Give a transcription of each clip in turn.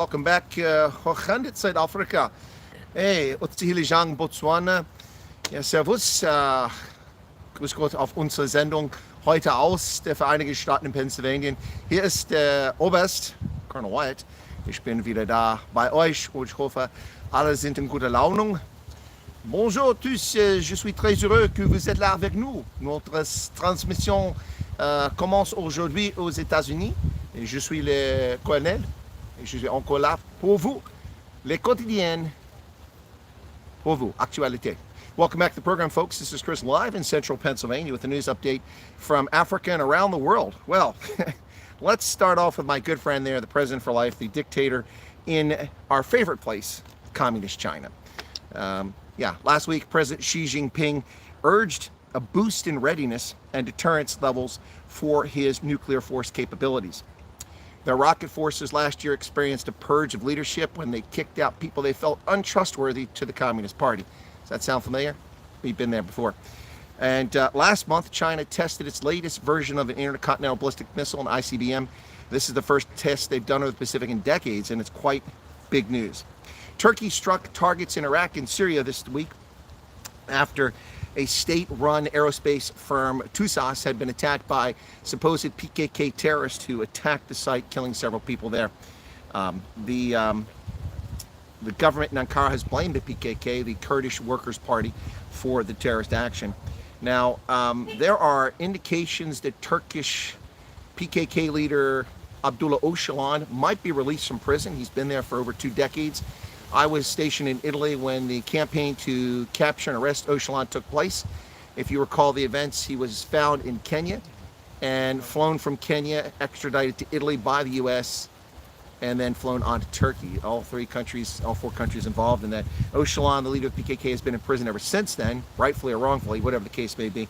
Welcome back, Hochland South Africa. Hey, Utsihilijan Botswana. Ja, Servus. Grüß Gott auf unsere Sendung heute aus der Vereinigten Staaten in Pennsylvania. Hier ist der Oberst, Colonel Wyatt. Ich bin wieder da bei euch und ich hoffe, alle sind in guter Laune. Bonjour tous, je suis très heureux que vous êtes là avec nous. Notre transmission commence aujourd'hui aux États-Unis. Je suis le colonel. Je suis encore là pour vous, les quotidiennes, pour vous, actualité. Welcome back to the program, folks. This is Chris live in central Pennsylvania with a news update from Africa and around the world. Well, let's start off with my good friend there, the president for life, the dictator in our favorite place, communist China. Last week, President Xi Jinping urged a boost in readiness and deterrence levels for his nuclear force capabilities. The rocket forces last year experienced a purge of leadership when they kicked out people they felt untrustworthy to the Communist Party. Does that sound familiar? We've been there before. And last month, China tested its latest version of an intercontinental ballistic missile, an ICBM. This is the first test they've done over the Pacific in decades, and it's quite big news. Turkey struck targets in Iraq and Syria this week after a state-run aerospace firm, TUSAS, had been attacked by supposed PKK terrorists who attacked the site, killing several people there. The government in Ankara has blamed the PKK, the Kurdish Workers' Party, for the terrorist action. Now, there are indications that Turkish PKK leader Abdullah Öcalan might be released from prison. He's been there for over 2 decades. I was stationed in Italy when the campaign to capture and arrest Öcalan took place. If you recall the events, he was found in Kenya and flown from Kenya, extradited to Italy by the U.S., and then flown on to Turkey. All 4 countries involved in that. Öcalan, the leader of PKK, has been in prison ever since then, rightfully or wrongfully, whatever the case may be.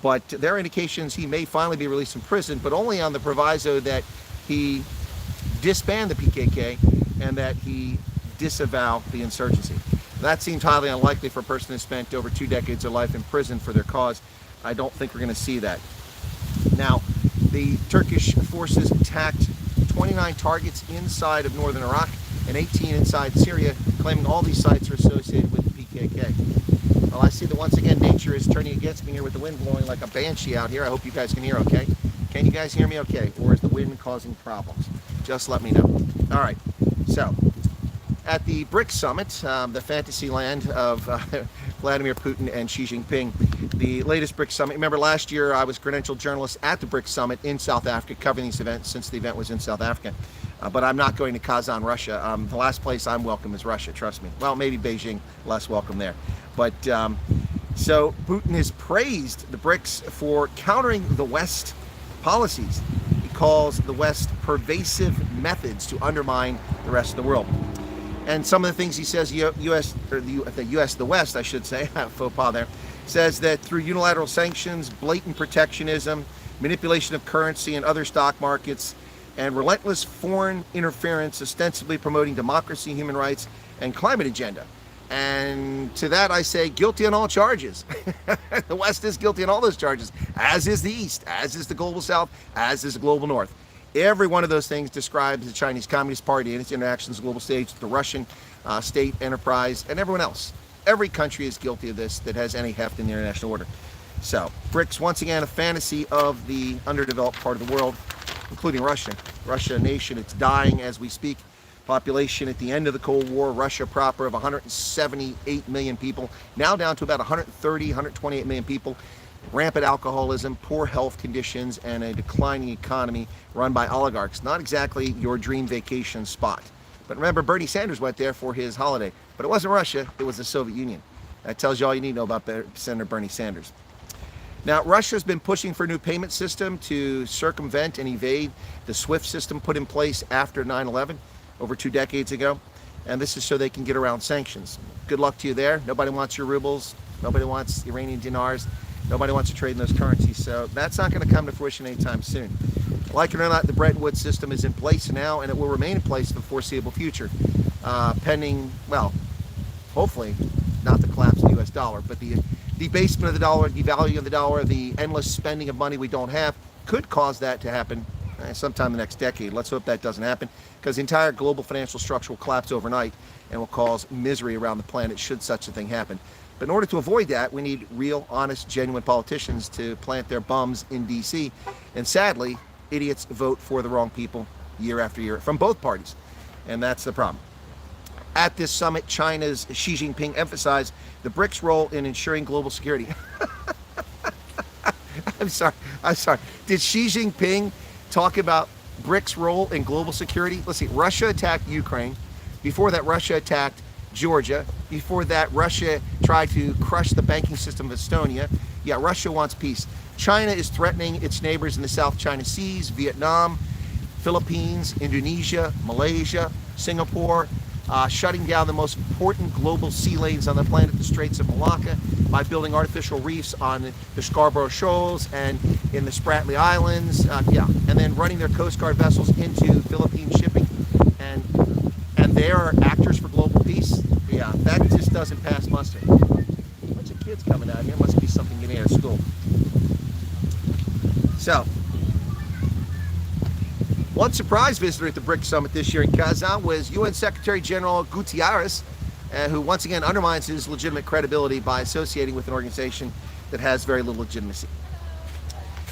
But there are indications he may finally be released from prison, but only on the proviso that he disband the PKK and that he disavow the insurgency. That seems highly unlikely for a person who spent over 2 decades of life in prison for their cause. I don't think we're going to see that. Now, the Turkish forces attacked 29 targets inside of northern Iraq and 18 inside Syria, claiming all these sites are associated with the PKK. Well, I see that once again nature is turning against me here with the wind blowing like a banshee out here. I hope you guys can hear okay. Can you guys hear me okay? Or is the wind causing problems? Just let me know. All right, so at the Brics Summit, the fantasy land of Vladimir Putin and Xi Jinping, the latest Brics Summit. Remember last year I was credentialed journalist at the Brics Summit in South Africa, covering these events since the event was in South Africa. But I'm not going to Kazan, Russia. The last place I'm welcome is Russia, trust me. Well, maybe Beijing, less welcome there. But so Putin has praised the Brics for countering the West policies. He calls the West pervasive methods to undermine the rest of the world. And some of the things he says, the West, I should say, faux pas there, says that through unilateral sanctions, blatant protectionism, manipulation of currency and other stock markets, and relentless foreign interference, ostensibly promoting democracy, human rights, and climate agenda. And to that I say, guilty on all charges. The West is guilty on all those charges, as is the East, as is the global South, as is the global North. Every one of those things describes the Chinese Communist Party and its interactions on the global stage, the Russian state enterprise, and everyone else. Every country is guilty of this that has any heft in the international order. So, Brics, once again, a fantasy of the underdeveloped part of the world, including Russia. Russia, a nation, it's dying as we speak. Population at the end of the Cold War, Russia proper of 178 million people, now down to about 130, 128 million people. Rampant alcoholism, poor health conditions, and a declining economy run by oligarchs. Not exactly your dream vacation spot. But remember, Bernie Sanders went there for his holiday. But it wasn't Russia, it was the Soviet Union. That tells you all you need to know about Senator Bernie Sanders. Now, Russia's been pushing for a new payment system to circumvent and evade the SWIFT system put in place after 9/11 over 2 decades ago. And this is so they can get around sanctions. Good luck to you there. Nobody wants your rubles. Nobody wants Iranian dinars. Nobody wants to trade in those currencies, so that's not going to come to fruition anytime soon. Like it or not, the Bretton Woods system is in place now, and it will remain in place for the foreseeable future, pending, well, hopefully not the collapse of the U.S. dollar, but the debasement of the dollar, devalue of the dollar, the endless spending of money we don't have could cause that to happen sometime the next decade. Let's hope that doesn't happen, because the entire global financial structure will collapse overnight and will cause misery around the planet should such a thing happen. But in order to avoid that, we need real, honest, genuine politicians to plant their bums in D.C. And sadly, idiots vote for the wrong people year after year from both parties. And that's the problem. At this summit, China's Xi Jinping emphasized the BRICS' role in ensuring global security. I'm sorry. Did Xi Jinping talk about BRICS' role in global security? Let's see. Russia attacked Ukraine. Before that, Russia attacked Georgia. Before that, Russia tried to crush the banking system of Estonia. Yeah, Russia wants peace. China is threatening its neighbors in the South China Seas, Vietnam, Philippines, Indonesia, Malaysia, Singapore, shutting down the most important global sea lanes on the planet, the Straits of Malacca, by building artificial reefs on the Scarborough Shoals and in the Spratly Islands, and then running their Coast Guard vessels into Philippine shipping, and they are actors for global peace. Yeah, that just doesn't pass muster. A bunch of kids coming out here. Must be something getting out of school. So, one surprise visitor at the BRICS Summit this year in Kazan was UN Secretary General Guterres, who once again undermines his legitimate credibility by associating with an organization that has very little legitimacy.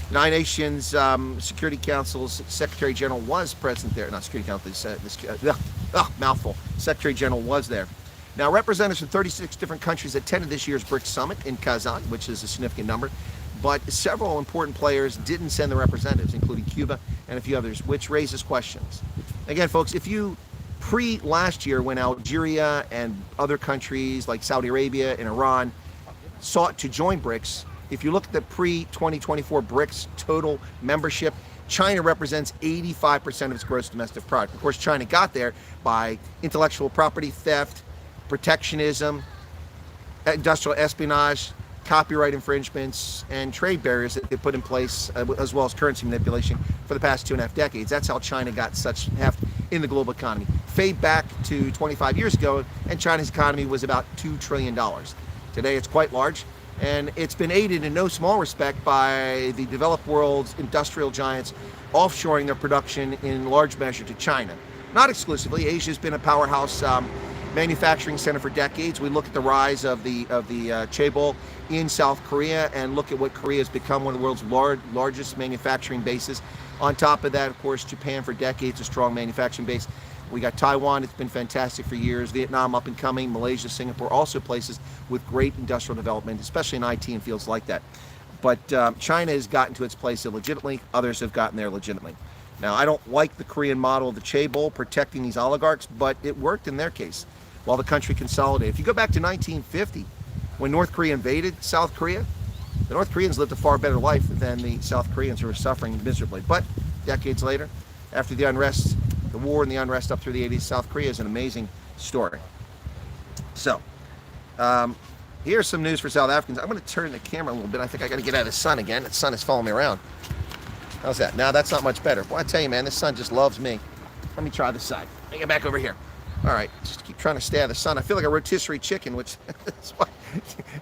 United Nations Security Council's Secretary General was present there. Not Security Council, mouthful. Secretary General was there. Now, representatives from 36 different countries attended this year's BRICS Summit in Kazan, which is a significant number. But several important players didn't send the representatives, including Cuba and a few others, which raises questions. Again, folks, if you last year, when Algeria and other countries like Saudi Arabia and Iran sought to join BRICS, if you look at the pre-2024 BRICS total membership, China represents 85% of its gross domestic product. Of course, China got there by intellectual property theft, protectionism, industrial espionage, copyright infringements, and trade barriers that they put in place, as well as currency manipulation for the past 2.5 decades. That's how China got such heft in the global economy. Fade back to 25 years ago, and China's economy was about $2 trillion. Today, it's quite large, and it's been aided in no small respect by the developed world's industrial giants offshoring their production in large measure to China. Not exclusively. Asia's been a powerhouse manufacturing center for decades. We look at the rise of the chaebol in South Korea, and look at what Korea has become, one of the world's largest manufacturing bases. On top of that, of course, Japan for decades, a strong manufacturing base. We got Taiwan, it's been fantastic for years. Vietnam up and coming, Malaysia, Singapore, also places with great industrial development, especially in IT and fields like that. But China has gotten to its place illegitimately. Others have gotten there legitimately. Now, I don't like the Korean model of the chaebol protecting these oligarchs, but it worked in their case while the country consolidated. If you go back to 1950, when North Korea invaded South Korea, the North Koreans lived a far better life than the South Koreans, who were suffering miserably. But decades later, after the unrest, the war and the unrest up through the 80s, South Korea is an amazing story. So, here's some news for South Africans. I'm going to turn the camera a little bit. I think I got to get out of the sun again. The sun is following me around. How's that? Now that's not much better. Well, I tell you, man, this sun just loves me. Let me try this side. Let me get back over here. All right, just keep trying to stay out of the sun. I feel like a rotisserie chicken, which is what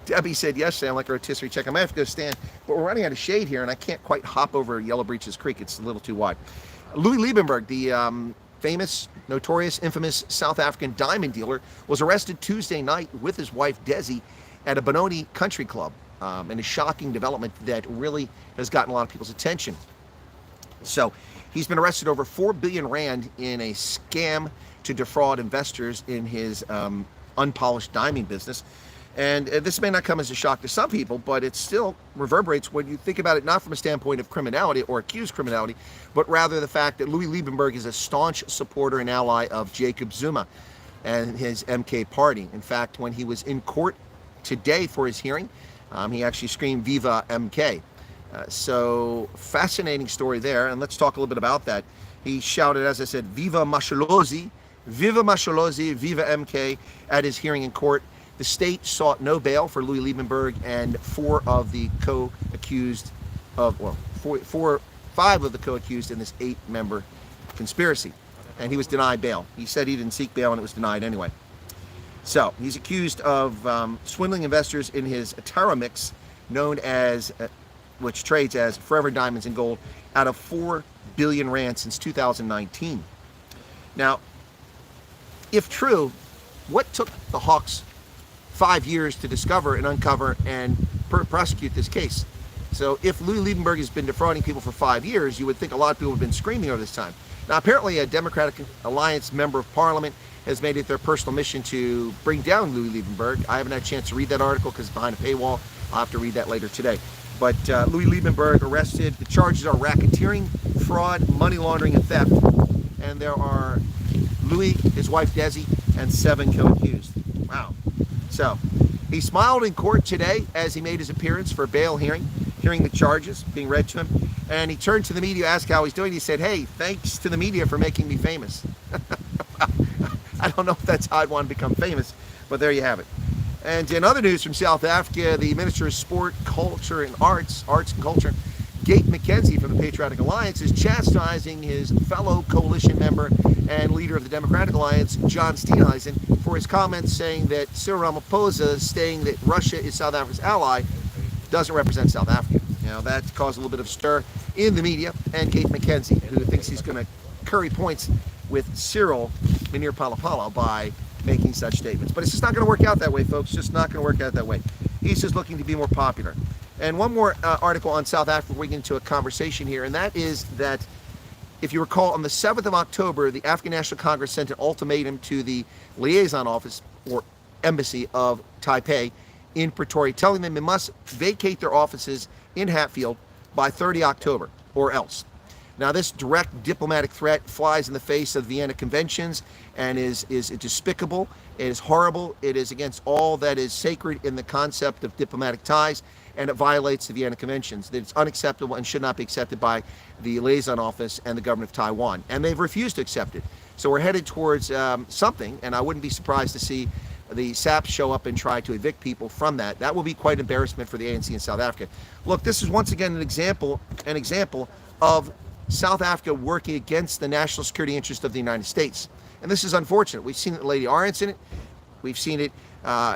Debbie said yesterday. I'm like a rotisserie chicken. I might have to go stand, but we're running out of shade here, and I can't quite hop over Yellow Breeches Creek. It's a little too wide. Louis Liebenberg, the famous, notorious, infamous South African diamond dealer, was arrested Tuesday night with his wife, Desi, at a Benoni country club, and a shocking development that really has gotten a lot of people's attention. So he's been arrested over 4 billion rand in a scam to defraud investors in his unpolished diamond business. And this may not come as a shock to some people, but it still reverberates when you think about it, not from a standpoint of criminality or accused criminality, but rather the fact that Louis Liebenberg is a staunch supporter and ally of Jacob Zuma and his MK party. In fact, when he was in court today for his hearing, he actually screamed "Viva MK." So fascinating story there, and let's talk a little bit about that. He shouted, as I said, "Viva Masholozi, Viva Masholozi, Viva MK" at his hearing in court. The state sought no bail for Louis Liebenberg and 5 of the co-accused in this 8-member conspiracy, and he was denied bail. He said he didn't seek bail, and it was denied anyway. So he's accused of swindling investors in his Atara mix, known as which trades as Forever Diamonds and Gold, out of 4 billion rand since 2019. Now, if true, what took the Hawks 5 years to discover and uncover and prosecute this case? So if Louis Liebenberg has been defrauding people for 5 years, you would think a lot of people have been screaming over this time. Now, apparently a Democratic Alliance member of parliament has made it their personal mission to bring down Louis Liebenberg. I haven't had a chance to read that article because it's behind a paywall. I'll have to read that later today. But Louis Liebenberg arrested. The charges are racketeering, fraud, money laundering, and theft. And there are Louis, his wife Desi, and 7 co-accused. Wow. So he smiled in court today as he made his appearance for a bail hearing the charges being read to him. And he turned to the media, asked how he's doing. He said, "Hey, thanks to the media for making me famous." I don't know if that's how I'd want to become famous, but there you have it. And in other news from South Africa, the Minister of Sport, Culture and Arts and Culture, Gate McKenzie from the Patriotic Alliance, is chastising his fellow coalition member and leader of the Democratic Alliance, John Steenhuisen, for his comments saying that Cyril Ramaphosa saying that Russia is South Africa's ally doesn't represent South Africa. Now, that caused a little bit of stir in the media, and Gate McKenzie, who thinks he's going to curry points with Cyril Ramaphosa by making such statements. But it's just not going to work out that way, folks. Just not going to work out that way. He's just looking to be more popular. And one more article on South Africa before we get into a conversation here, and that is that, if you recall, on the 7th of October, the African National Congress sent an ultimatum to the liaison office or embassy of Taipei in Pretoria, telling them they must vacate their offices in Hatfield by 30 October or else. Now, this direct diplomatic threat flies in the face of Vienna Conventions and is despicable. It is horrible. It is against all that is sacred in the concept of diplomatic ties, and it violates the Vienna Conventions. It's unacceptable and should not be accepted by the liaison office and the government of Taiwan, and they've refused to accept it. So we're headed towards something, and I wouldn't be surprised to see the SAPs show up and try to evict people from that. That will be quite an embarrassment for the ANC in South Africa. Look, this is once again an example of South Africa working against the national security interest of the United States. And this is unfortunate. We've seen it in Lady Arendt's in it. We've seen it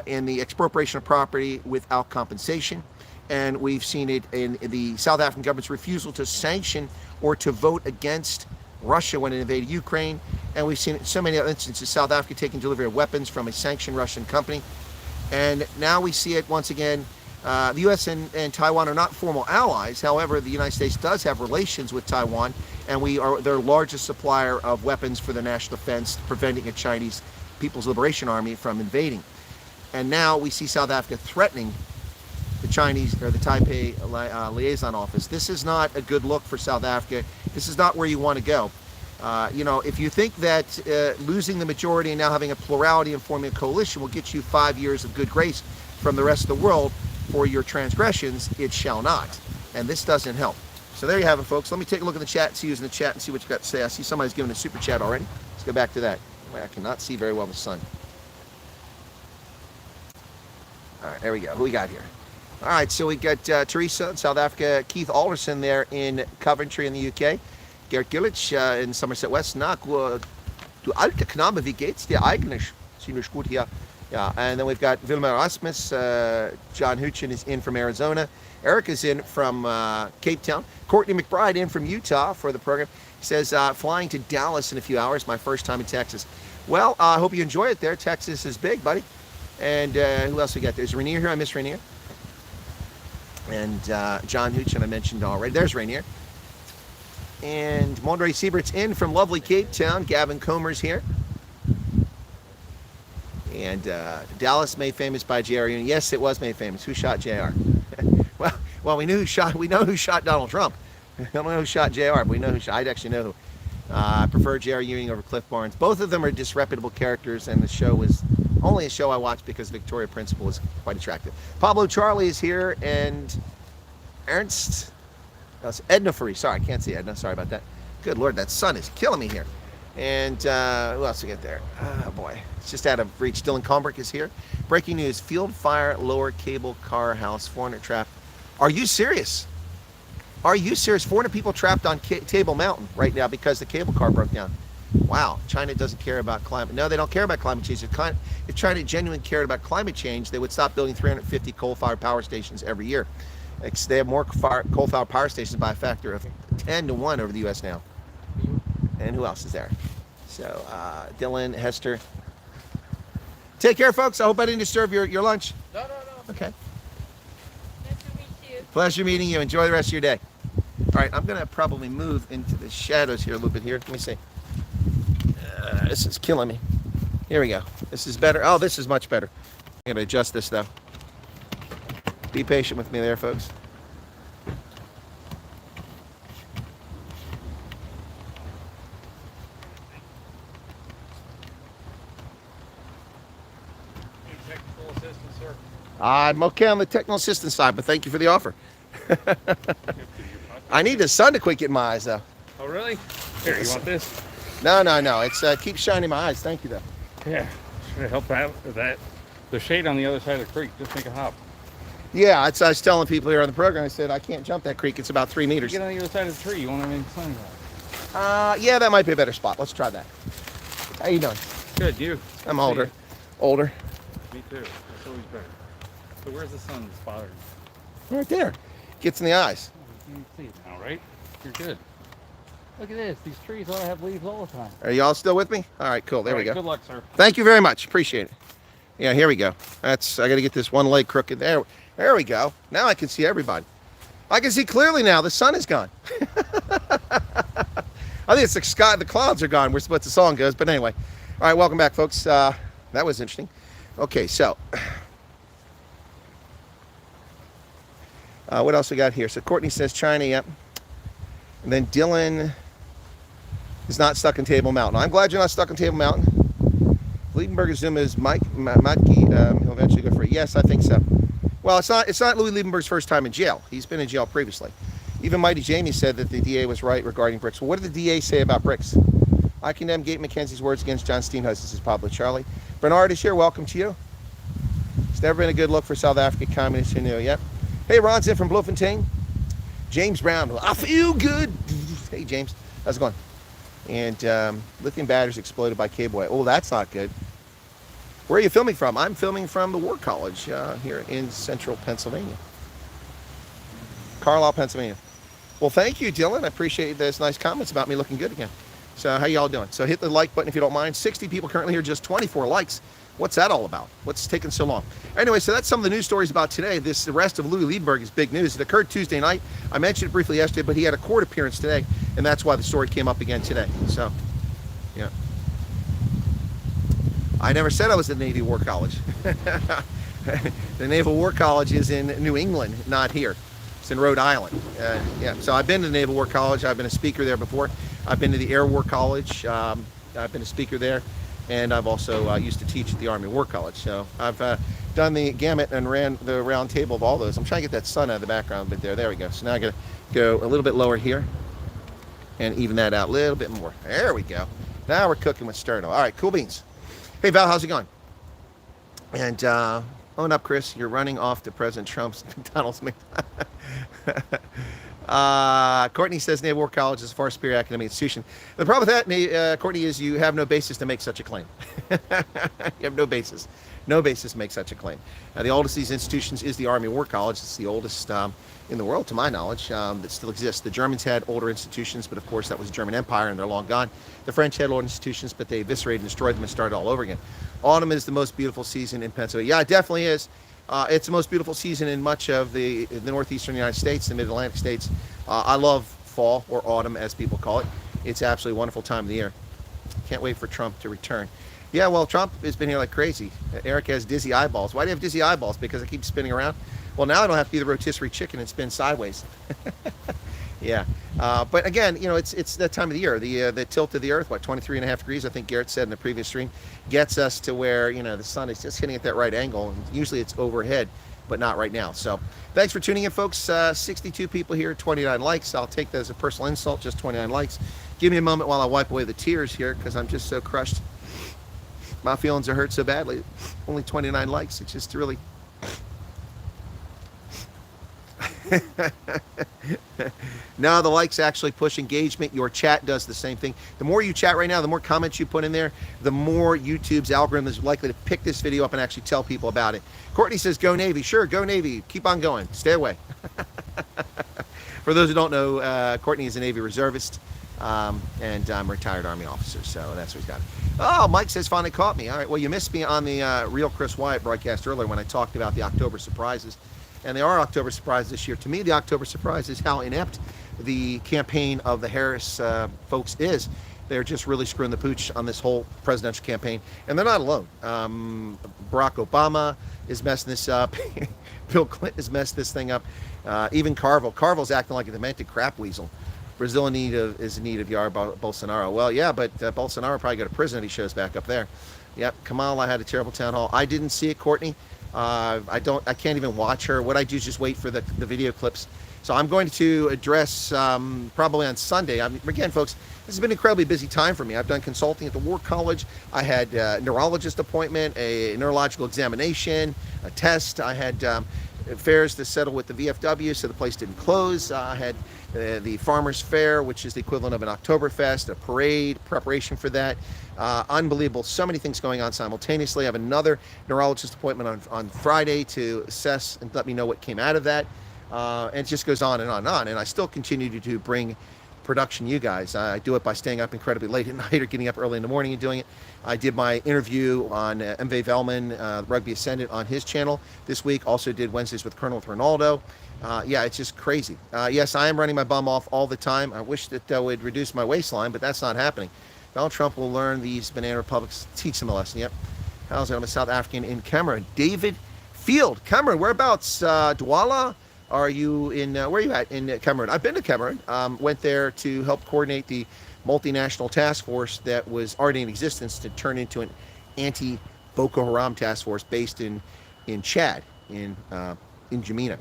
in the expropriation of property without compensation. And we've seen it in the South African government's refusal to sanction or to vote against Russia when it invaded Ukraine. And we've seen it in so many other instances, South Africa taking delivery of weapons from a sanctioned Russian company. And now we see it once again. The U.S. and Taiwan are not formal allies. However, the United States does have relations with Taiwan, and we are their largest supplier of weapons for their national defense, preventing a Chinese People's Liberation Army from invading. And now we see South Africa threatening the Chinese or the Taipei liaison office. This is not a good look for South Africa. This is not where you want to go. If you think that losing the majority and now having a plurality and forming a coalition will get you 5 years of good grace from the rest of the world for your transgressions, it shall not. And this doesn't help. So there you have it, folks. Let me take a look at the chat, see who's in the chat, and see what you got to say. I see somebody's giving a super chat already. Let's go back to that. I cannot see very well in the sun. All right, there we go. Who we got here? All right, so we got Teresa in South Africa, Keith Alderson there in Coventry in the UK, Gert Gillich in Somerset West. Na, du alte Knabe, wie geht's dir eigentlich? Ziemlich gut hier. Yeah, and then we've got Vilma Rasmus, John Huchin is in from Arizona. Eric is in from Cape Town. Courtney McBride in from Utah for the program. He says, flying to Dallas in a few hours, my first time in Texas. Well, I hope you enjoy it there. Texas is big, buddy. And who else we got? There's Rainier here. I miss Rainier. And John Huchin I mentioned already. There's Rainier. And Mondre Siebert's in from lovely Cape Town. Gavin Comer's here. And Dallas made famous by J.R. Union. Yes, it was made famous. Who shot J.R.? well, we know who shot Donald Trump. I don't know who shot J.R., but we know who shot. I actually know who. I prefer J.R. Ewing over Cliff Barnes. Both of them are disreputable characters, and the show was only a show I watched because Victoria Principal was quite attractive. Pablo Charlie is here, and Ernst, Edna Free. Sorry, I can't see Edna. Sorry about that. Good Lord, that sun is killing me here. And who else we get there? Oh boy, it's just out of reach. Dylan Combrick is here. Breaking news: field fire, lower cable car house, 400 trapped. Are you serious? Are you serious? 400 people trapped on Table Mountain right now because the cable car broke down. Wow, China doesn't care about climate. No, they don't care about climate change. If China genuinely cared about climate change, they would stop building 350 coal-fired power stations every year. They have more coal-fired power stations by a factor of 10-1 over the U.S. now. And who else is there? So, Dylan, Hester. Take care, folks. I hope I didn't disturb your lunch. No. Okay. Nice to meet you. Pleasure meeting you. Enjoy the rest of your day. All right, I'm going to probably move into the shadows here a little bit here. Let me see. This is killing me. Here we go. This is better. Oh, this is much better. I'm going to adjust this, though. Be patient with me there, folks. Technical assistance, sir. I'm okay on the technical assistance side, but thank you for the offer. I need the sun to quit getting my eyes, though. Oh, really? Here, you want this? No. It's keeps shining my eyes. Thank you, though. Yeah. Should I help out with that? The shade on the other side of the creek. Just make a hop. Yeah, I was telling people here on the program. I said I can't jump that creek. It's about 3 meters. Get on the other side of the tree. You want to make sun? Yeah, that might be a better spot. Let's try that. How you doing? Good. You? I'm older. Older. Me too. That's always better. So where's the sun spot? Right there. Gets in the eyes. You can see it now, right? You're good. Look at this. These trees ought to have leaves all the time. Are y'all still with me? All right, cool. There we go. Good luck, sir. Thank you very much. Appreciate it. Yeah, here we go. I got to get this one leg crooked. There we go. Now I can see everybody. I can see clearly now. The sun is gone. I think it's the sky. The clouds are gone. We're what the song goes. But anyway. All right, welcome back, folks. That was interesting. Okay, so what else we got here? So Courtney says China, yep. And then Dylan is not stuck in Table Mountain. I'm glad you're not stuck in Table Mountain. Liebenberg Zoom is Mike he'll eventually go free. Yes, I think so. Well, it's not Louis Liebenberg's first time in jail. He's been in jail previously. Even Mighty Jamie said that the DA was right regarding Brics. Well, what did the DA say about Brics? I condemn Gate McKenzie's words against John Steenhuis. This is Pablo Charlie. Bernard is here. Welcome to you. It's never been a good look for South Africa communists who knew. Yep. Hey, Ron's in from Bloemfontein. James Brown. I feel good. Hey, James. How's it going? And lithium batteries exploded by K-Boy. Oh, that's not good. Where are you filming from? I'm filming from the War College here in central Pennsylvania. Carlisle, Pennsylvania. Well, thank you, Dylan. I appreciate those nice comments about me looking good again. So how y'all doing? So hit the like button if you don't mind. 60 people currently here, just 24 likes. What's that all about? What's taking so long? Anyway, so that's some of the news stories about today. This arrest of Louis Liebenberg is big news. It occurred Tuesday night. I mentioned it briefly yesterday, but he had a court appearance today, and that's why the story came up again today. So, yeah. I never said I was at the Navy War College. The Naval War College is in New England, not here. It's in Rhode Island. Yeah, so I've been to the Naval War College. I've been a speaker there before. I've been to the Air War College. I've been a speaker there. And I've also used to teach at the Army War College. So I've done the gamut and ran the round table of all those. I'm trying to get that sun out of the background, but there we go. So now I got to go a little bit lower here and even that out a little bit more. There we go. Now we're cooking with sterno. All right, cool beans. Hey, Val, how's it going? And own up, Chris. You're running off to President Trump's McDonald's. Courtney says Naval War College is a far superior academic institution. The problem with that, Courtney, is you have no basis to make such a claim. You have no basis. No basis to make such a claim. The oldest of these institutions is the Army War College. It's the oldest in the world, to my knowledge, that still exists. The Germans had older institutions, but of course that was the German Empire and they're long gone. The French had older institutions, but they eviscerated and destroyed them and started all over again. Autumn is the most beautiful season in Pennsylvania. Yeah, it definitely is. It's the most beautiful season in much of the northeastern United States, the mid-Atlantic states. I love fall, or autumn as people call it. It's absolutely a wonderful time of the year. Can't wait for Trump to return. Yeah, well, Trump has been here like crazy. Eric has dizzy eyeballs. Why do you have dizzy eyeballs? Because I keep spinning around? Well, now I don't have to be the rotisserie chicken and spin sideways. Yeah. But again, you know, it's that time of the year. The tilt of the earth, 23.5 degrees, I think Garrett said in the previous stream, gets us to where, you know, the sun is just hitting at that right angle. And usually it's overhead, but not right now. So thanks for tuning in, folks. 62 people here, 29 likes. I'll take that as a personal insult, just 29 likes. Give me a moment while I wipe away the tears here because I'm just so crushed. My feelings are hurt so badly. Only 29 likes. It's just really... No, the likes actually push engagement. Your chat does the same thing. The more you chat right now, the more comments you put in there, the more YouTube's algorithm is likely to pick this video up and actually tell people about it. Courtney says, go Navy. Sure, go Navy. Keep on going. Stay away. For those who don't know, Courtney is a Navy reservist, and I'm a retired Army officer, so that's what he's got. Oh, Mike says, finally caught me. All right, well, you missed me on the real Chris Wyatt broadcast earlier when I talked about the October surprises. And there are October surprises this year. To me, the October surprise is how inept the campaign of the Harris folks is. They're just really screwing the pooch on this whole presidential campaign. And they're not alone. Barack Obama is messing this up. Bill Clinton has messed this thing up. Even Carville. Carville's acting like a demented crap weasel. Brazil is in need of Jair Bolsonaro. Well, yeah, but Bolsonaro probably go to prison if he shows back up there. Yep, Kamala had a terrible town hall. I didn't see it, Courtney. I can't even watch her. What I do is just wait for the video clips. So I'm going to address probably on Sunday. Again, folks, this has been an incredibly busy time for me. I've done consulting at the War College. I had a neurologist appointment, a neurological examination, a test. I had affairs to settle with the VFW, so the place didn't close. I had the Farmers Fair, which is the equivalent of an Oktoberfest, a parade, preparation for that. Unbelievable. So many things going on simultaneously. I have another neurologist appointment on Friday to assess and let me know what came out of that. And it just goes on and on and on. And I still continue to bring production you guys. I do it by staying up incredibly late at night or getting up early in the morning and doing it. I did my interview on M.V. Velman, Rugby Ascendant, on his channel this week. Also did Wednesdays with Colonel Ronaldo. Yeah, it's just crazy. Yes, I am running my bum off all the time. I wish that I would reduce my waistline, but that's not happening. Donald Trump will learn these banana republics, teach them a lesson. Yep. How's it? I'm a South African in Cameroon. David Field, Cameroon, whereabouts? Douala? Are you in, where are you at in Cameroon? I've been to Cameroon. Went there to help coordinate the multinational task force that was already in existence to turn into an anti-Boko Haram task force based in Chad, in N'Djamena.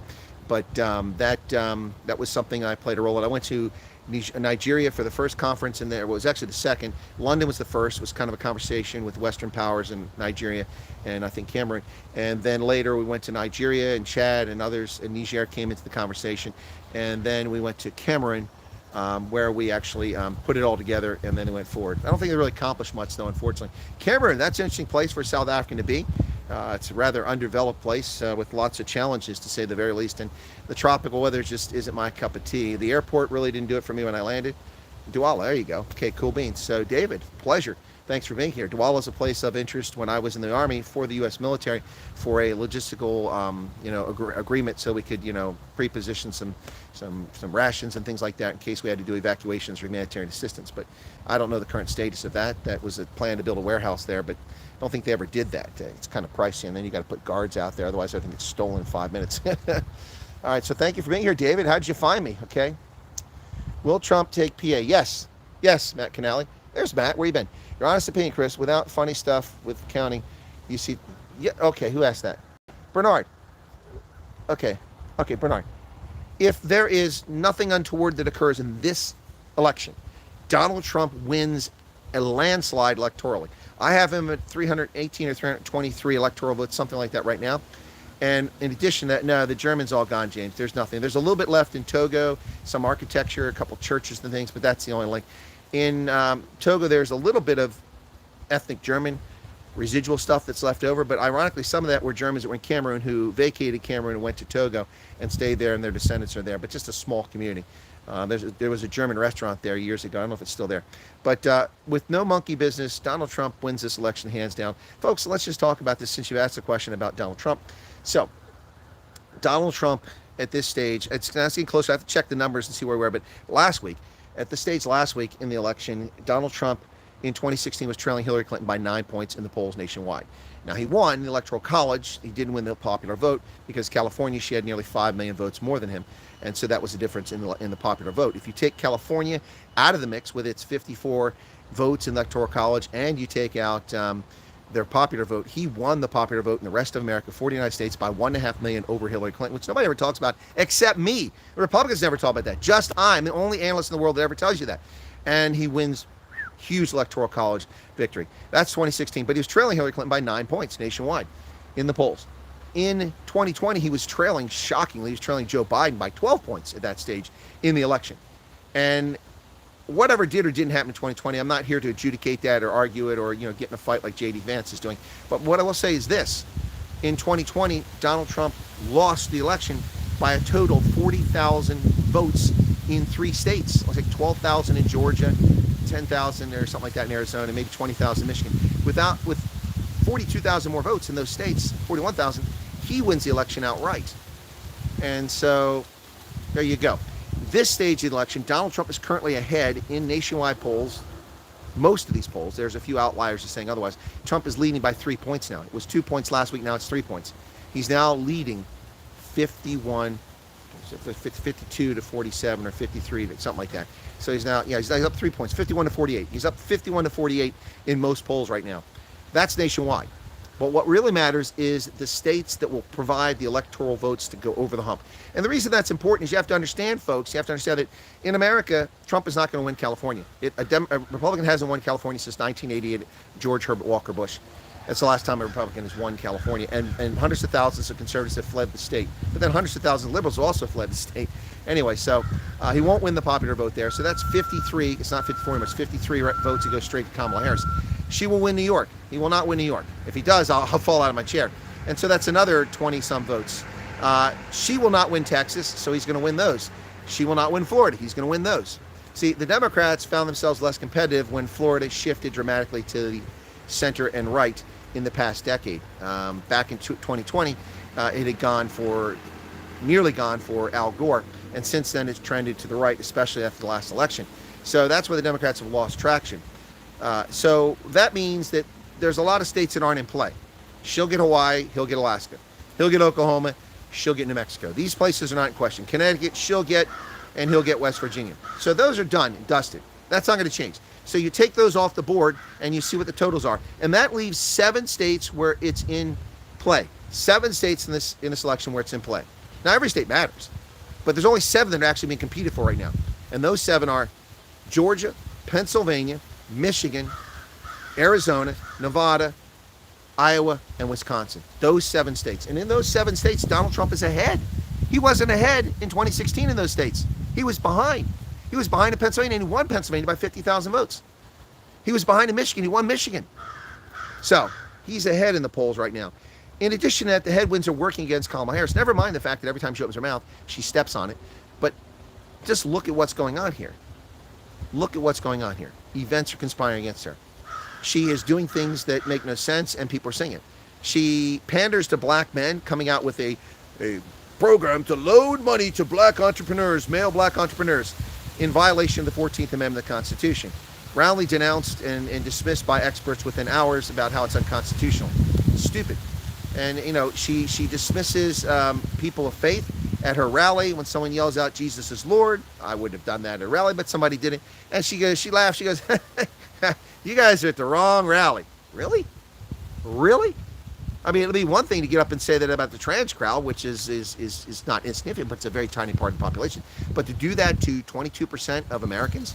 But that was something I played a role in. I went to Nigeria for the first conference, and there was actually the second. London was the first. It was kind of a conversation with Western powers in Nigeria and I think Cameroon. And then later we went to Nigeria and Chad and others, and Niger came into the conversation. And then we went to Cameroon, where we actually put it all together, and then it went forward. I don't think they really accomplished much, though, unfortunately. Cameroon, that's an interesting place for a South African to be. It's a rather undeveloped place with lots of challenges, to say the very least, and the tropical weather just isn't my cup of tea. The airport really didn't do it for me when I landed. Douala, there you go. Okay, cool beans. So, David, pleasure. Thanks for being here. Douala is a place of interest when I was in the Army for the U.S. military for a logistical, agreement, so we could, pre-position some rations and things like that in case we had to do evacuations or humanitarian assistance. But I don't know the current status of that. That was a plan to build a warehouse there, but I don't think they ever did that. It's kind of pricey, and then you got to put guards out there. Otherwise, I think it's stolen in 5 minutes. All right, so thank you for being here, David. How did you find me? Okay. Will Trump take PA? Yes, Matt Canali. There's Matt. Where you been? Your honest opinion, Chris, without funny stuff with counting, you see. Yeah. Okay. Who asked that? Bernard. Okay, Bernard. If there is nothing untoward that occurs in this election, Donald Trump wins a landslide electorally. I have him at 318 or 323 electoral votes, something like that right now. And in addition to that, no, the Germans all gone, James. There's nothing. There's a little bit left in Togo, some architecture, a couple churches and things, but that's the only link. In Togo, there's a little bit of ethnic German residual stuff that's left over, but ironically, some of that were Germans that were in Cameroon who vacated Cameroon and went to Togo and stayed there, and their descendants are there, but just a small community. There was a German restaurant there years ago. I don't know if it's still there. But with no monkey business, Donald Trump wins this election hands down. Folks, let's just talk about this since you asked a question about Donald Trump. So, Donald Trump at this stage, it's getting closer. I have to check the numbers and see where we were, but last week in the election, Donald Trump in 2016 was trailing Hillary Clinton by 9 points in the polls nationwide. Now, he won the Electoral College. He didn't win the popular vote because California, she had nearly 5 million votes more than him. And so that was the difference in the popular vote. If you take California out of the mix with its 54 votes in the Electoral College, and you take out their popular vote, he won the popular vote in the rest of America, 49 states, by 1.5 million over Hillary Clinton, which nobody ever talks about except me. The Republicans never talk about that. Just I'm the only analyst in the world that ever tells you that. And he wins huge Electoral College victory. That's 2016, but he was trailing Hillary Clinton by 9 points nationwide in the polls. In 2020, he was trailing, shockingly, he was trailing Joe Biden by 12 points at that stage in the election. And whatever did or didn't happen in 2020, I'm not here to adjudicate that or argue it or, get in a fight like J.D. Vance is doing. But what I will say is this. In 2020, Donald Trump lost the election by a total of 40,000 votes in 3 states. It was like 12,000 in Georgia, 10,000 or something like that in Arizona, maybe 20,000 in Michigan. With 42,000 more votes in those states, 41,000, he wins the election outright. And so there you go. This stage of the election, Donald Trump is currently ahead in nationwide polls. Most of these polls, there's a few outliers just saying otherwise. Trump is leading by 3 points now. It was 2 points last week, now it's 3 points. He's now leading 52 to 47 or 53, something like that. So he's now, he's up 3 points, 51 to 48. He's up 51 to 48 in most polls right now. That's nationwide. But what really matters is the states that will provide the electoral votes to go over the hump. And the reason that's important is you have to understand, folks, you have to understand that in America, Trump is not going to win California. A Republican hasn't won California since 1988, George Herbert Walker Bush. That's the last time a Republican has won California. And hundreds of thousands of conservatives have fled the state. But then hundreds of thousands of liberals also fled the state. Anyway, so he won't win the popular vote there. So that's 53, it's not 54 anymore, it's 53 votes to go straight to Kamala Harris. She will win New York. He will not win New York. If he does, I'll fall out of my chair. And so that's another 20-some votes. She will not win Texas, so he's going to win those. She will not win Florida. He's going to win those. See, the Democrats found themselves less competitive when Florida shifted dramatically to the center and right in the past decade. Back in 2020, it had nearly gone for Al Gore, and since then it's trended to the right, especially after the last election. So that's where the Democrats have lost traction. So that means that there's a lot of states that aren't in play. She'll get Hawaii, he'll get Alaska. He'll get Oklahoma, she'll get New Mexico. These places are not in question. Connecticut, she'll get, and he'll get West Virginia. So those are done, dusted. That's not going to change. So you take those off the board and you see what the totals are. And that leaves 7 states where it's in play. 7 states in this election where it's in play. Now every state matters, but there's only 7 that are actually being competed for right now. And those 7 are Georgia, Pennsylvania, Michigan, Arizona, Nevada, Iowa, and Wisconsin. Those 7 states. And in those 7 states, Donald Trump is ahead. He wasn't ahead in 2016 in those states. He was behind. He was behind in Pennsylvania, and he won Pennsylvania by 50,000 votes. He was behind in Michigan. He won Michigan. So he's ahead in the polls right now. In addition to that, the headwinds are working against Kamala Harris. Never mind the fact that every time she opens her mouth, she steps on it. But just look at what's going on here. Look at what's going on here. Events are conspiring against her. She is doing things that make no sense, and people are saying it. She panders to black men, coming out with a program to load money to black entrepreneurs, male black entrepreneurs, in violation of the 14th Amendment of the Constitution. Roundly denounced and dismissed by experts within hours about how it's unconstitutional. Stupid. And, she dismisses people of faith at her rally when someone yells out, "Jesus is Lord." I wouldn't have done that at a rally, but somebody did it. And she laughs, she goes, "You guys are at the wrong rally." Really? Really? I mean, it'll be one thing to get up and say that about the trans crowd, which is not insignificant, but it's a very tiny part of the population. But to do that to 22% of Americans,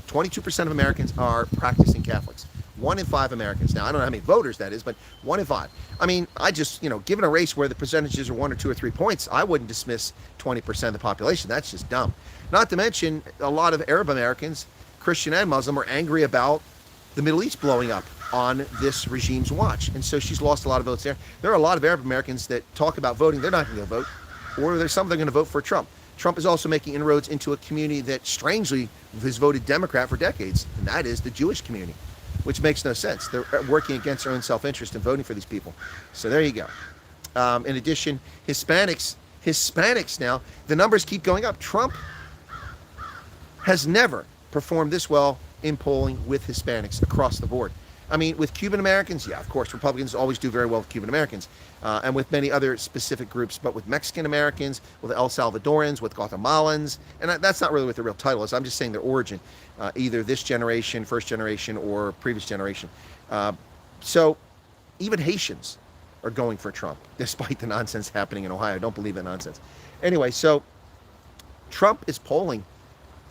22% of Americans are practicing Catholics. 1 in 5 Americans. Now, I don't know how many voters that is, but 1 in 5. I mean, I just, given a race where the percentages are 1 or 2 or 3 points, I wouldn't dismiss 20% of the population. That's just dumb. Not to mention, a lot of Arab Americans, Christian and Muslim, are angry about the Middle East blowing up on this regime's watch. And so she's lost a lot of votes there. There are a lot of Arab Americans that talk about voting. They're not going to vote. Or there's some that are going to vote for Trump. Trump is also making inroads into a community that strangely has voted Democrat for decades, and that is the Jewish community, which makes no sense. They're working against their own self-interest in voting for these people. So there you go. In addition, Hispanics now, the numbers keep going up. Trump has never performed this well in polling with Hispanics across the board. I mean, with Cuban Americans, yeah, of course, Republicans always do very well with Cuban Americans, and with many other specific groups, but with Mexican Americans, with El Salvadorans, with Guatemalans, and that's not really what the real title is. I'm just saying their origin, either this generation, first generation, or previous generation. So even Haitians are going for Trump, despite the nonsense happening in Ohio. Don't believe that nonsense. Anyway, so Trump is polling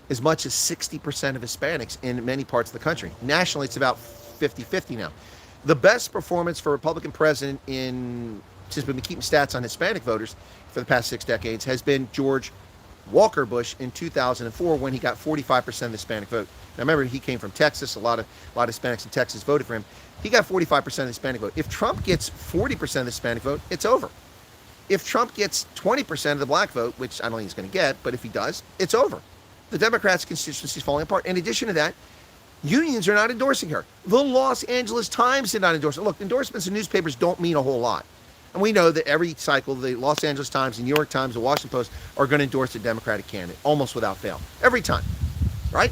as much as 60% of Hispanics in many parts of the country. Nationally, it's about 50-50 now. The best performance for a Republican president since we've been keeping stats on Hispanic voters for the past 6 decades has been George Walker Bush in 2004 when he got 45% of the Hispanic vote. Now remember, he came from Texas. A lot of Hispanics in Texas voted for him. He got 45% of the Hispanic vote. If Trump gets 40% of the Hispanic vote, it's over. if Trump gets 20% of the black vote, which I don't think he's going to get, but if he does, it's over. The Democrats' constituency is falling apart. In addition to that, unions are not endorsing her. The Los Angeles Times did not endorse her. Look, endorsements in newspapers don't mean a whole lot. And we know that every cycle, the Los Angeles Times, the New York Times, the Washington Post are going to endorse a Democratic candidate, almost without fail. Every time, right?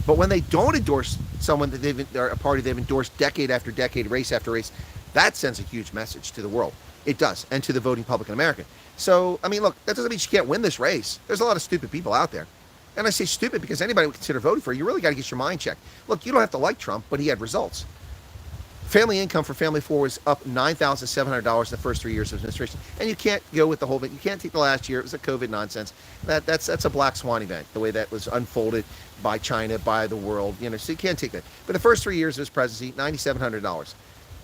But when they don't endorse someone that they're a party they've endorsed decade after decade, race after race, that sends a huge message to the world. It does, and to the voting public in America. So, I mean, look, that doesn't mean she can't win this race. There's a lot of stupid people out there. And I say stupid because anybody would consider voting for her, you really got to get your mind checked. Look, you don't have to like Trump, but he had results. Family income for family of four was up $9,700 in the first 3 years of administration. And you can't go with the whole thing. You can't take the last year. It was a COVID nonsense. That's a black swan event, the way that was unfolded by China, by the world. You know, so you can't take that. But the first 3 years of his presidency, $9,700.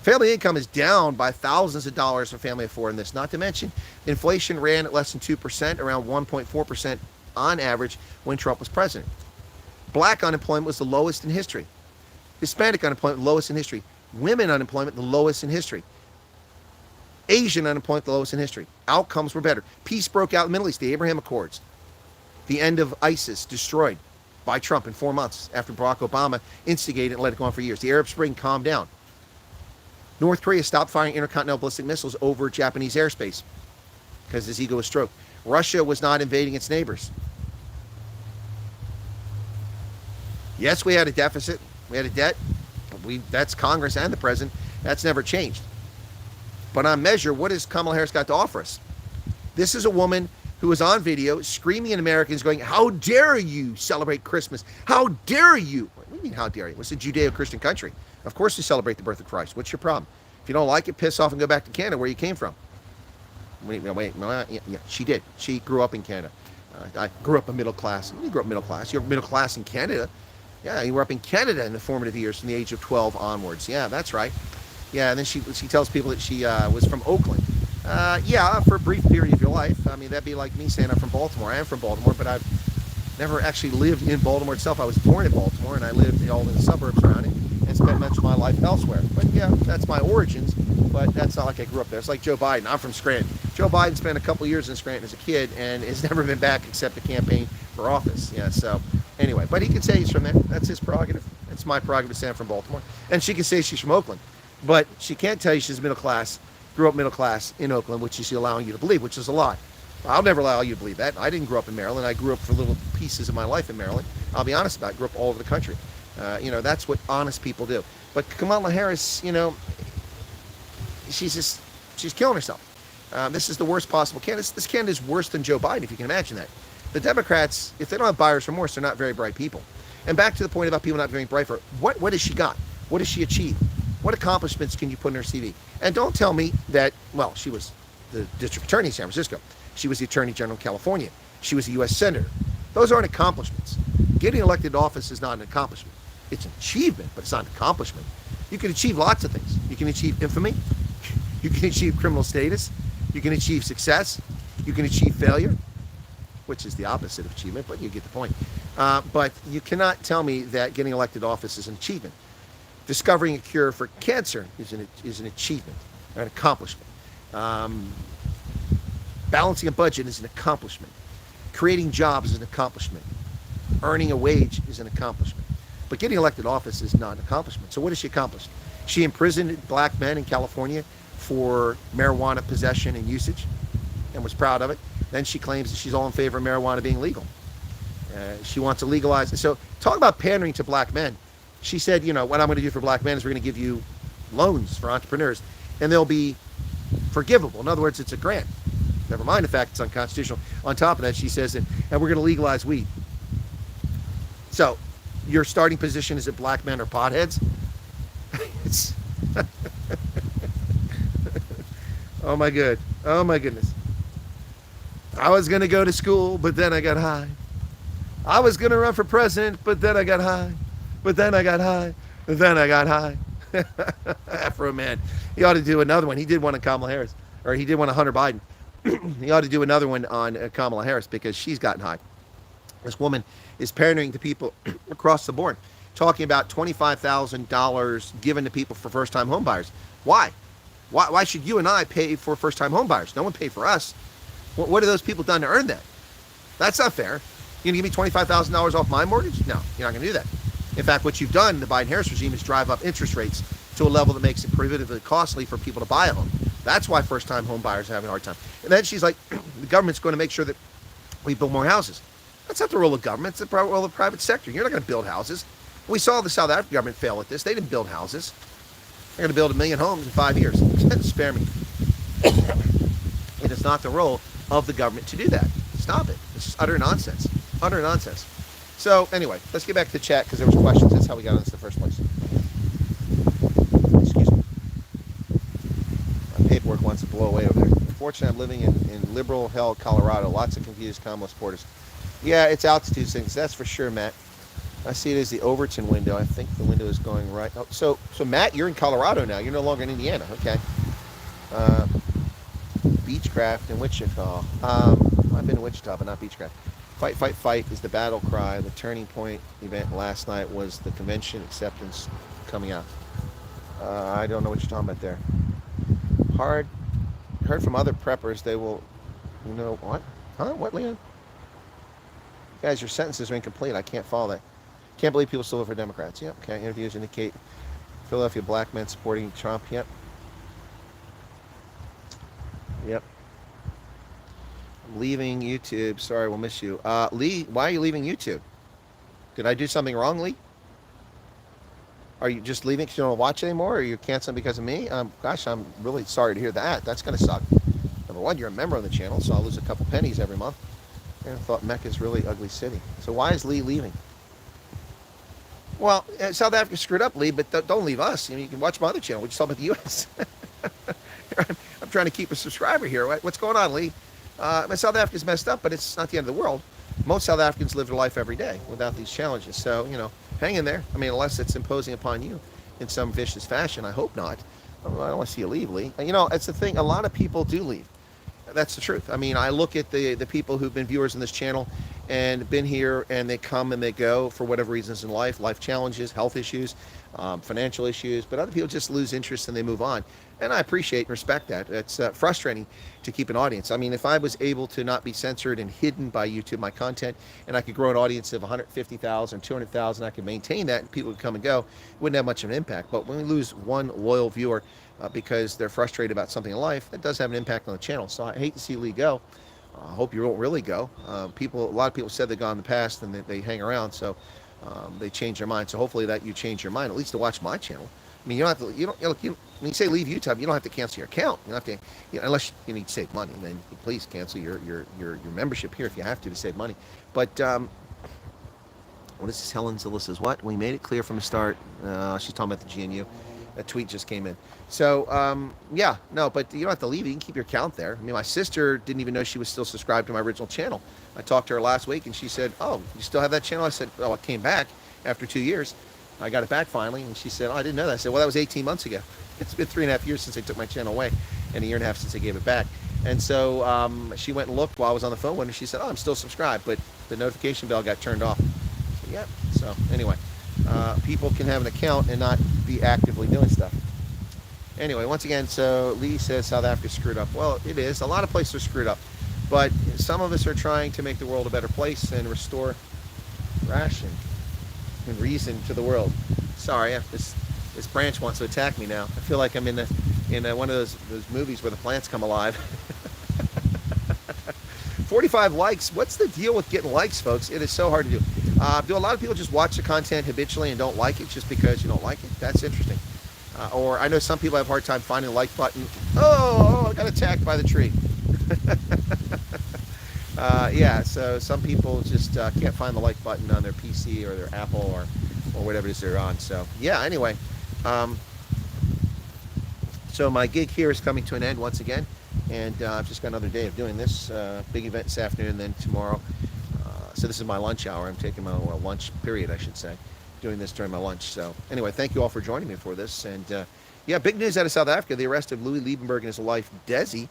Family income is down by thousands of dollars for family of four in this. Not to mention, inflation ran at less than 2%, around 1.4% on average when Trump was president. Black unemployment was the lowest in history. Hispanic unemployment, lowest in history. Women unemployment, the lowest in history. Asian unemployment, the lowest in history. Outcomes were better. Peace broke out in the Middle East, the Abraham Accords. The end of ISIS destroyed by Trump in 4 months after Barack Obama instigated and let it go on for years. The Arab Spring calmed down. North Korea stopped firing intercontinental ballistic missiles over Japanese airspace because his ego was stroked. Russia was not invading its neighbors. Yes, we had a deficit. We had a debt. That's Congress and the president. That's never changed. But on measure, what has Kamala Harris got to offer us? This is a woman who was on video screaming at Americans going, how dare you celebrate Christmas? How dare you? What do you mean, how dare you? It's a Judeo-Christian country. Of course we celebrate the birth of Christ. What's your problem? If you don't like it, piss off and go back to Canada where you came from. Wait, yeah, she did. She grew up in Canada. I grew up a middle class. You grew up middle class. You're middle class in Canada. Yeah, you were up in Canada in the formative years from the age of 12 onwards. Yeah, that's right. Yeah, and then she tells people that she was from Oakland. Yeah, for a brief period of your life. I mean, that'd be like me saying I'm from Baltimore. I am from Baltimore, but I've never actually lived in Baltimore itself. I was born in Baltimore, and I lived all in the suburbs around it and spent much of my life elsewhere. But yeah, that's my origins, but that's not like I grew up there. It's like Joe Biden. I'm from Scranton. Joe Biden spent a couple years in Scranton as a kid and has never been back except to campaign for office. Yeah, so anyway, but he can say he's from there. That's his prerogative. It's my prerogative to say I'm from Baltimore. And she can say she's from Oakland. But she can't tell you she's middle class, grew up middle class in Oakland, which she's allowing you to believe, which is a lie. I'll never allow you to believe that. I didn't grow up in Maryland. I grew up for little pieces of my life in Maryland. I'll be honest about it. I grew up all over the country. That's what honest people do. But Kamala Harris, she's killing herself. This is the worst possible candidate. This candidate is worse than Joe Biden, if you can imagine that. The Democrats, if they don't have buyer's remorse, they're not very bright people. And back to the point about people not being bright for her, what has she got? What has she achieved? What accomplishments can you put in her CV? And don't tell me that, well, she was the district attorney in San Francisco. She was the attorney general of California. She was a U.S. senator. Those aren't accomplishments. Getting elected to office is not an accomplishment. It's an achievement, but it's not an accomplishment. You can achieve lots of things. You can achieve infamy. You can achieve criminal status. You can achieve success. You can achieve failure, which is the opposite of achievement, but you get the point. But you cannot tell me that getting elected to office is an achievement. Discovering a cure for cancer is an achievement, or an accomplishment. Balancing a budget is an accomplishment. Creating jobs is an accomplishment. Earning a wage is an accomplishment. But getting elected to office is not an accomplishment. So what has she accomplished? She imprisoned black men in California for marijuana possession and usage and was proud of it. Then she claims that she's all in favor of marijuana being legal. She wants to legalize it. So talk about pandering to black men. She said, what I'm going to do for black men is we're going to give you loans for entrepreneurs, and they'll be forgivable. In other words, it's a grant. Never mind the fact it's unconstitutional. On top of that, she says, and we're going to legalize weed. So your starting position is that black men are potheads? It's oh my goodness. I was going to go to school, but then I got high. I was going to run for president, but then I got high. But then I got high. And then I got high. Afro man. He ought to do another one. He did one on Kamala Harris. Or he did one on Hunter Biden. He ought to do another one on Kamala Harris because she's gotten high. This woman is pandering to people across the board. Talking about $25,000 given to people for first-time home buyers. Why? Why should you and I pay for first-time home buyers? No one paid for us. What have those people done to earn that? That's not fair. You gonna give me $25,000 off my mortgage? No, you're not gonna do that. In fact, what you've done, the Biden-Harris regime, is drive up interest rates to a level that makes it prohibitively costly for people to buy a home. That's why first-time home buyers are having a hard time. And then she's like, the government's going to make sure that we build more houses. That's not the role of government. It's the role of the private sector. You're not going to build houses. We saw the South African government fail at this. They didn't build houses. They're going to build 1 million homes in 5 years. Spare me. It is not the role of the government to do that. Stop it. It's just utter nonsense. Utter nonsense. So anyway, let's get back to the chat because there was questions. That's how we got on this in the first place. Excuse me. My paperwork wants to blow away over there. Unfortunately, I'm living in liberal hell, Colorado. Lots of confused Kamala supporters. Yeah, it's altitude things. That's for sure, Matt. I see it as the Overton window. I think the window is going right. Oh, so Matt, you're in Colorado now. You're no longer in Indiana. Okay. Beechcraft in Wichita. I've been in Wichita, but not Beechcraft. Fight, fight, fight is the battle cry. The turning point event last night was the convention acceptance coming out. I don't know what you're talking about there. Heard from other preppers they will, what? Huh? What, Leon? Guys, your sentences are incomplete. I can't follow that. Can't believe people still vote for Democrats. Yep. Okay. Interviews indicate Philadelphia black men supporting Trump. Yep. Yep. I'm leaving YouTube. Sorry, we'll miss you. Lee, why are you leaving YouTube? Did I do something wrong, Lee? Are you just leaving because you don't watch anymore, or are you canceling because of me? Gosh, I'm really sorry to hear that. That's going to suck. Number one, you're a member of the channel, so I'll lose a couple pennies every month. I thought Mecca's really ugly city. So why is Lee leaving? Well, South Africa screwed up, Lee, but don't leave us. You can watch my other channel. We just talk about the U.S. I'm trying to keep a subscriber here. What's going on, Lee? South Africa's messed up, but it's not the end of the world. Most South Africans live their life every day without these challenges. So, hang in there. I mean, unless it's imposing upon you in some vicious fashion. I hope not. I don't want to see you leave, Lee. It's the thing. A lot of people do leave. That's the truth. I mean, I look at the people who've been viewers in this channel and been here, and they come and they go for whatever reasons in life challenges, health issues, financial issues, but other people just lose interest and they move on. And I appreciate and respect that. It's frustrating to keep an audience. I mean, if I was able to not be censored and hidden by YouTube, my content, and I could grow an audience of 150,000, 200,000, I could maintain that and people would come and go, it wouldn't have much of an impact. But when we lose one loyal viewer because they're frustrated about something in life, that does have an impact on the channel. So I hate to see Lee go. I hope you won't really go. A lot of people said they've gone in the past and they hang around, so they change their mind. So hopefully that you change your mind, at least to watch my channel. I mean, you don't have to. When you say leave YouTube, you don't have to cancel your account. You don't have to, unless you need to save money. Then please cancel your membership here if you have to save money. But what is this? Helen Zilla says what? We made it clear from the start. She's talking about the GNU. That tweet just came in. So but you don't have to leave. You can keep your account there. I mean, my sister didn't even know she was still subscribed to my original channel. I talked to her last week and she said, "Oh, you still have that channel?" I said, "Oh, it came back after 2 years. I got it back finally." And she said, "Oh, I didn't know that." I said, "Well, that was 18 months ago. It's been 3.5 years since they took my channel away, and 1.5 years since they gave it back." And so she went and looked while I was on the phone with her, and she said, "Oh, I'm still subscribed, but the notification bell got turned off." So, yeah. So anyway, people can have an account and not be actively doing stuff. Anyway, once again, so Lee says South Africa's screwed up. Well, it is. A lot of places are screwed up, but some of us are trying to make the world a better place and restore ration and reason to the world. Sorry, this branch wants to attack me now. I feel like I'm in one of those movies where the plants come alive. 45 likes. What's the deal with getting likes, folks? It is so hard to do. Do a lot of people just watch the content habitually and don't like it just because you don't like it? That's interesting. Or I know some people have a hard time finding the like button. Oh, I got attacked by the tree. So some people just can't find the like button on their PC or their Apple or whatever it is they're on. So yeah, anyway. So my gig here is coming to an end once again. And I've just got another day of doing this big event this afternoon and then tomorrow. So this is my lunch hour. I'm taking my lunch period, I should say. Doing this during my lunch. So anyway, thank you all for joining me for this. And big news out of South Africa. The arrest of Louis Liebenberg and his wife, Desi.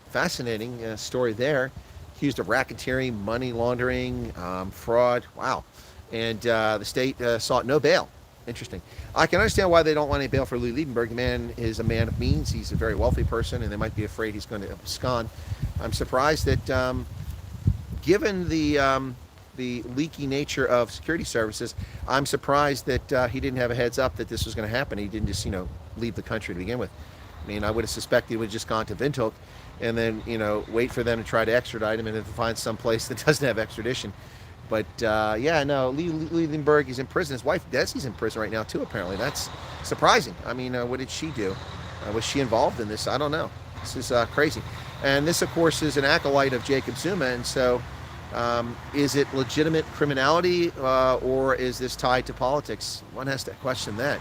Fascinating story there. Accused of racketeering, money laundering, fraud. Wow. And the state sought no bail. Interesting. I can understand why they don't want any bail for Louis Liebenberg. The man is a man of means. He's a very wealthy person, and they might be afraid he's going to abscond. I'm surprised that, given the leaky nature of security services, I'm surprised that he didn't have a heads up that this was going to happen. He didn't just, leave the country to begin with. I mean, I would have suspected he would have just gone to Windhoek and then, wait for them to try to extradite him and then find some place that doesn't have extradition. But yeah, no, Liebenberg is in prison. His wife Desi's in prison right now too, apparently. That's surprising. I mean, what did she do? Was she involved in this? I don't know. This is crazy. And this, of course, is an acolyte of Jacob Zuma. And so is it legitimate criminality or is this tied to politics? One has to question that.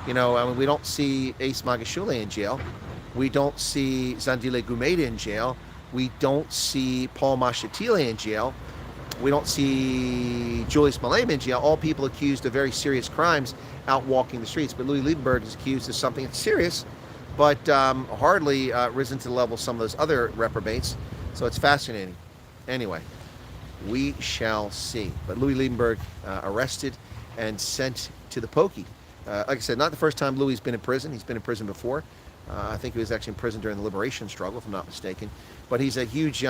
I mean, we don't see Ace Magashule in jail. We don't see Zandile Gumeda in jail. We don't see Paul Mashatile in jail. We don't see Julius Malema in jail. All people accused of very serious crimes out walking the streets. But Louis Liebenberg is accused of something that's serious, but hardly risen to the level of some of those other reprobates. So it's fascinating. Anyway, we shall see. But Louis Liebenberg arrested and sent to the pokey. Like I said, not the first time Louis has been in prison. He's been in prison before. I think he was actually in prison during the liberation struggle, if I'm not mistaken. But he's a huge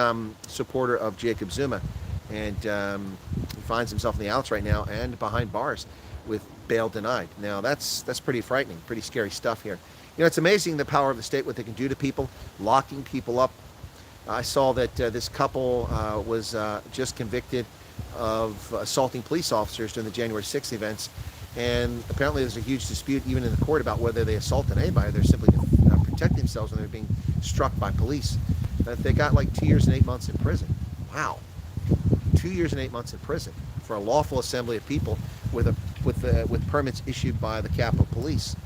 supporter of Jacob Zuma. And he finds himself in the outs right now and behind bars with bail denied. Now, that's pretty frightening, pretty scary stuff here. It's amazing the power of the state, what they can do to people, locking people up. I saw that this couple was just convicted of assaulting police officers during the January 6th events. And apparently there's a huge dispute even in the court about whether they assaulted anybody. They're simply to protect themselves when they're being struck by police. They got like 2 years and 8 months in prison. Wow. 2 years and 8 months in prison for a lawful assembly of people with permits issued by the Capitol Police.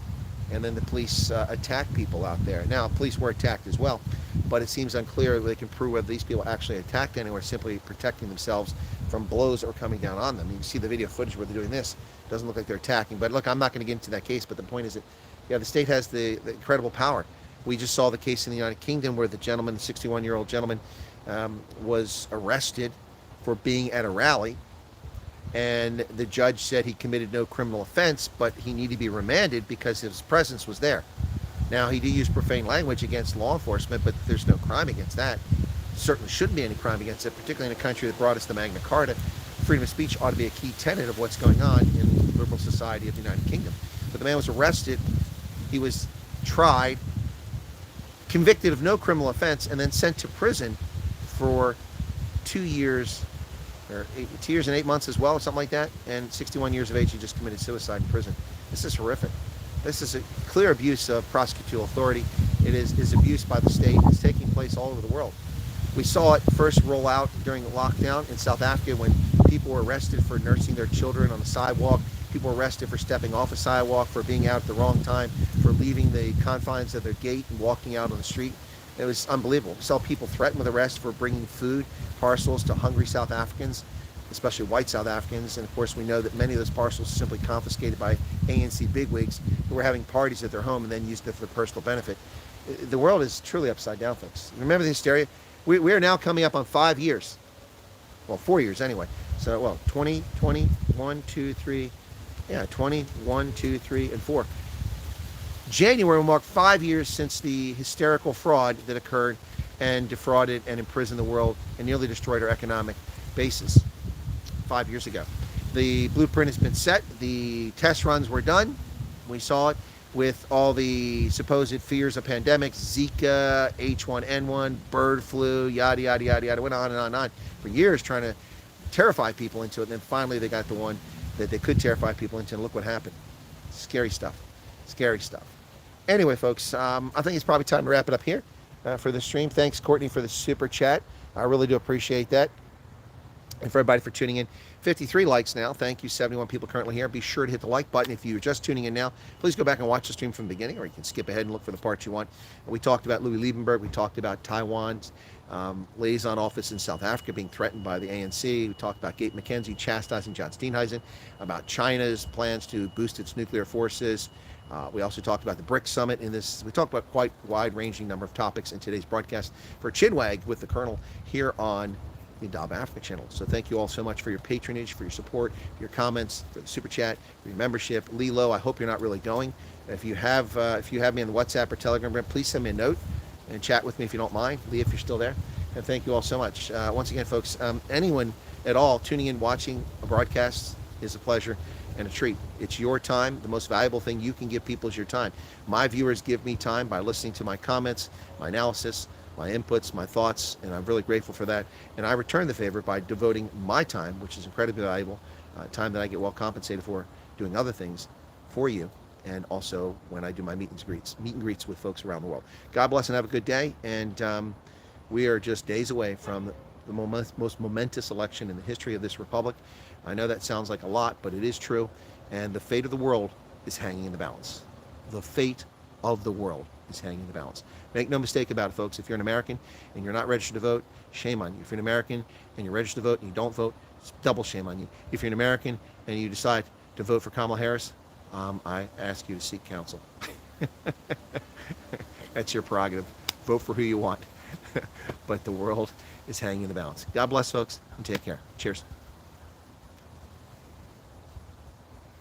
And then the police attacked people out there. Now, police were attacked as well, but it seems unclear they can prove whether these people actually attacked anyone or simply protecting themselves from blows that were coming down on them. You can see the video footage where they're doing this. It doesn't look like they're attacking. But look, I'm not going to get into that case, but the point is that, the state has the incredible power. We just saw the case in the United Kingdom where the gentleman, the 61-year-old gentleman, was arrested for being at a rally, and the judge said he committed no criminal offense, but he needed to be remanded because his presence was there. Now, he did use profane language against law enforcement, but there's no crime against that. Certainly shouldn't be any crime against it, particularly in a country that brought us the Magna Carta. Freedom of speech ought to be a key tenet of what's going on in the liberal society of the United Kingdom. But the man was arrested, he was tried, convicted of no criminal offense, and then sent to prison for 2 years, or 2 years and 8 months as well, or something like that. And 61 years of age, he just committed suicide in prison. This is horrific. This is a clear abuse of prosecutorial authority. It is abuse by the state. It's taking place all over the world. We saw it first roll out during the lockdown in South Africa when people were arrested for nursing their children on the sidewalk. People were arrested for stepping off a sidewalk, for being out at the wrong time, for leaving the confines of their gate and walking out on the street. It was unbelievable. We saw people threatened with arrest for bringing food parcels to hungry South Africans, especially white South Africans. And of course, we know that many of those parcels were simply confiscated by ANC bigwigs who were having parties at their home and then used it for personal benefit. The world is truly upside down, folks. Remember the hysteria? We are now coming up on 5 years. Well, 4 years anyway. So, 20, 1, 2, 3, 21, 2, 3, and 4. January will mark 5 years since the hysterical fraud that occurred and defrauded and imprisoned the world and nearly destroyed our economic basis 5 years ago. The blueprint has been set. The test runs were done. We saw it with all the supposed fears of pandemics, Zika, H1N1, bird flu, yada, yada, yada, yada. Went on and on and on for years trying to terrify people into it. And then finally they got the one that they could terrify people into, and look what happened. Scary stuff. Scary stuff. Anyway, folks, I think it's probably time to wrap it up here for the stream. Thanks, Courtney, for the super chat. I really do appreciate that. And for everybody for tuning in. 53 likes now. Thank you, 71 people currently here. Be sure to hit the like button. If you're just tuning in now, please go back and watch the stream from the beginning, or you can skip ahead and look for the parts you want. We talked about Louis Liebenberg. We talked about Taiwan's liaison office in South Africa being threatened by the ANC. We talked about Gabe McKenzie chastising John Steenhuisen, about China's plans to boost its nuclear forces. We also talked about the Brics summit in this. We talked about quite wide-ranging number of topics in today's broadcast for Chinwag with the Colonel here on the Adopt Africa channel. So thank you all so much for your patronage, for your support, for your comments, for the super chat, for your membership. Lilo, I hope you're not really going. If you have me on the WhatsApp or Telegram, please send me a note and chat with me if you don't mind. Lee, if you're still there. And thank you all so much. Once again, folks, anyone at all tuning in, watching a broadcast is a pleasure and a treat. It's your time. The most valuable thing you can give people is your time. My viewers give me time by listening to my comments, my analysis, my inputs, my thoughts, and I'm really grateful for that. And I return the favor by devoting my time, which is incredibly valuable, time that I get well compensated for doing other things for you, and also when I do my meet and greets with folks around the world. God bless and have a good day. And we are just days away from the most momentous election in the history of this republic. I know that sounds like a lot, but it is true. And the fate of the world is hanging in the balance. The fate of the world is hanging in the balance. Make no mistake about it, folks. If you're an American and you're not registered to vote, shame on you. If you're an American and you're registered to vote and you don't vote, it's double shame on you. If you're an American and you decide to vote for Kamala Harris, I ask you to seek counsel. That's your prerogative. Vote for who you want. But the world is hanging in the balance. God bless, folks, and take care. Cheers.